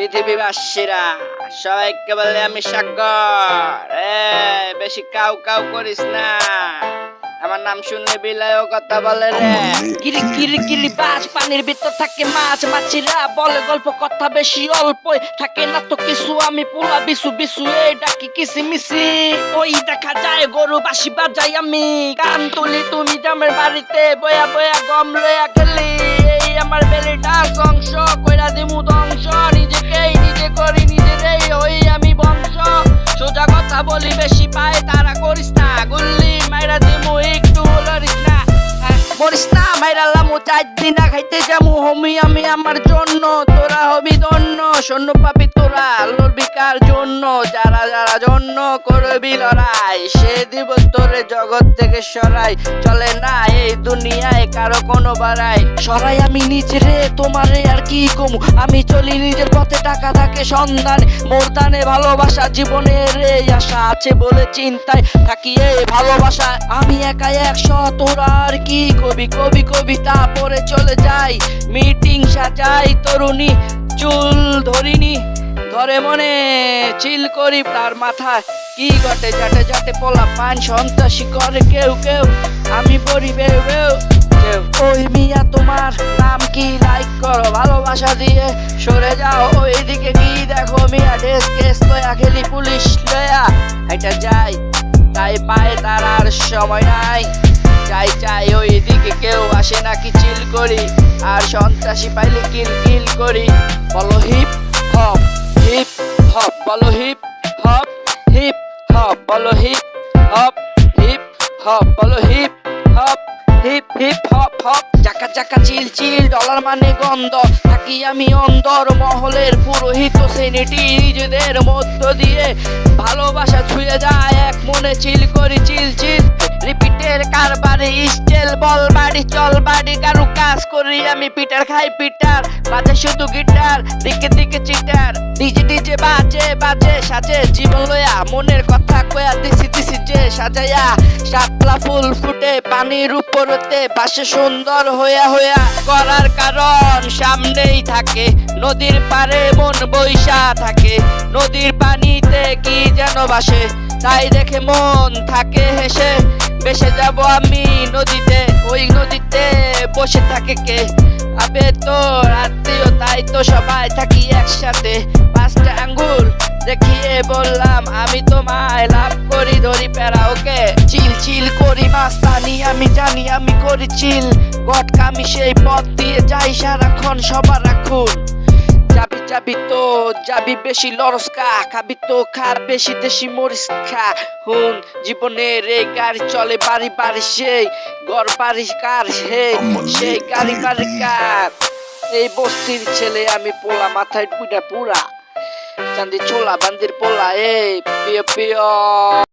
পৃথিবীবাসীরা সবাইকে বলে আমি সাগর। বেশি কাউ কাউ করিস না, আমার নাম শুনলে বিলায়ও কথা বলে রে। গিরি গিরি গিরি বাজ, পানির ভিতর থাকে মাছ, মাছিরা বলে গল্প, কথা বেশি অল্পই থাকে না তো কিছু। আমি পোলা বিছু বিছু এই ডাকি কিসিমিসি, ওই দেখা যায় গরু বাসি বাজাই আমি। গান তুলি তুমি জামের বাড়িতে বয়া বয়া গম লয়া গেলি। এই আমার বেলিটার ধ্বংস কইরা দিমু ধ্বংস, নিজেকেই নিজে করি নিজেরই হই আমি বংশ। সোজা কথা বলি বেশি পায় তারা করিস না, গুল্লি মাইরা দিমু একটু লরিস না। মরিস না মাইরা লামু 4 দিন না খাইতে যামু হমি আমি আমার জন্য। তোরা হবি ধন্য, শূন্য পাবি তোরা লড়বি কার জন্য? যারা যারা জন্য করবি লড়াই, সে দিব তোরে জগৎ থেকে সরাই। চলে না এই দুনিয়ায় কারো কোনো বাড়াই, সরাই আমি নিজেরে তোমারে আর কি কমু। আমি চলি নিজের পথে, টাকা থাকে সন্ধানে, মোরদানে ভালোবাসা জীবনের এই আশা আছে বলে চিন্তায় থাকি এই ভালোবাসা। আমি একাই 100, তোরা আর কি কবি কবি কবিতা পরে চলে যাই। মিটিং সাজাই তরুণী চুল ধরিনি ধরে মনে চিল করি তার মাথায় কি ঘটে জাটে জাটে পোলা পান সন্ত্রাসী করে কেউ কেউ। আমি পড়ি বেউ বেউ কেউ। ওই মিয়া তোমার নাম কি? লাইক করো, ভালোবাসা দিয়ে সরে যাও। ওইদিকে কি দেখো মিয়া, ডেস কেস লয়া খেলি পুলিশ লয়া এটা যাই, তাই পায় তার আর সময় নাই। চাই চাই ওইদিকে কেউ আসে নাকি চিল করি, আর সন্ত্রাসী পাইলে কিল কিল করি। বলো হিপ হপ হিপ হপ, বলো হিপ হপ হিপ হপ, বলো হিপ হপ হিপ হপ, বলো hip hop hip hip hop hop. চাকা চাকা চিল চিল ডলার মানে গন্ধ, থাকি আমি অন্দর মহলের পুরোহিত শ্রেণীটি নিজেদের মধ্য দিয়ে ভালোবাসা ছুঁয়ে যায় এক মনে চিল করি চিল চিল। রিপিটের কারবারে স্টেল বল বাড়ি চল বাড়ি, কারু কাজ করি আমি পিটার খাই পিটার, বাজে শুধু গিটার দিকে দিকে চিটার। ডিজে ডিজে বাজে বাজে সাজে জীবন লয়া, মনের কথা কয়া দিছি দিছি যে সাজায়া। শাপলা ফুল ফুটে পানির উপরতে, পাশে সুন্দর হইয়া হইয়া করার কারণ সামনেই থাকে। নদীর পারে মন বৈশা থাকে, নদীর পানিতে কি যেন ভাসে, তাই দেখে মন থাকে হেসে। বেসে যাব আমি নদীতে, ওই নদীতে বসে থাকে কে? আবে তোর আত্মীয়, তাই তো সবাই থাকি একসাথে। 5টা আঙ্গুল দেখিয়ে বললাম আমি তোমায় লাভ করি ধরি প্যারা। ওকে চিল চিল করি মাস্তানি, আমি জানি আমি করি চিল গটকা, আমি সেই পথ দিয়ে যাই সারাক্ষণ সবার রাখুন। যাবি যাবি তো যাবি বেশি লরস্কা, খাবি তো খা বেশি দেশি মরিচ খা। হুন জীবনের এই গাড়ি চলে বাড়ি বাড়ি, সেই ঘর বাড়ি কার সেই গাড়ি বাড়ি কার? এই বস্তির ছেলে আমি পোলা, মাথায় পুরা পুরা চান্দি ছোলা বান্দির পোলা। এই পিয় পিয়।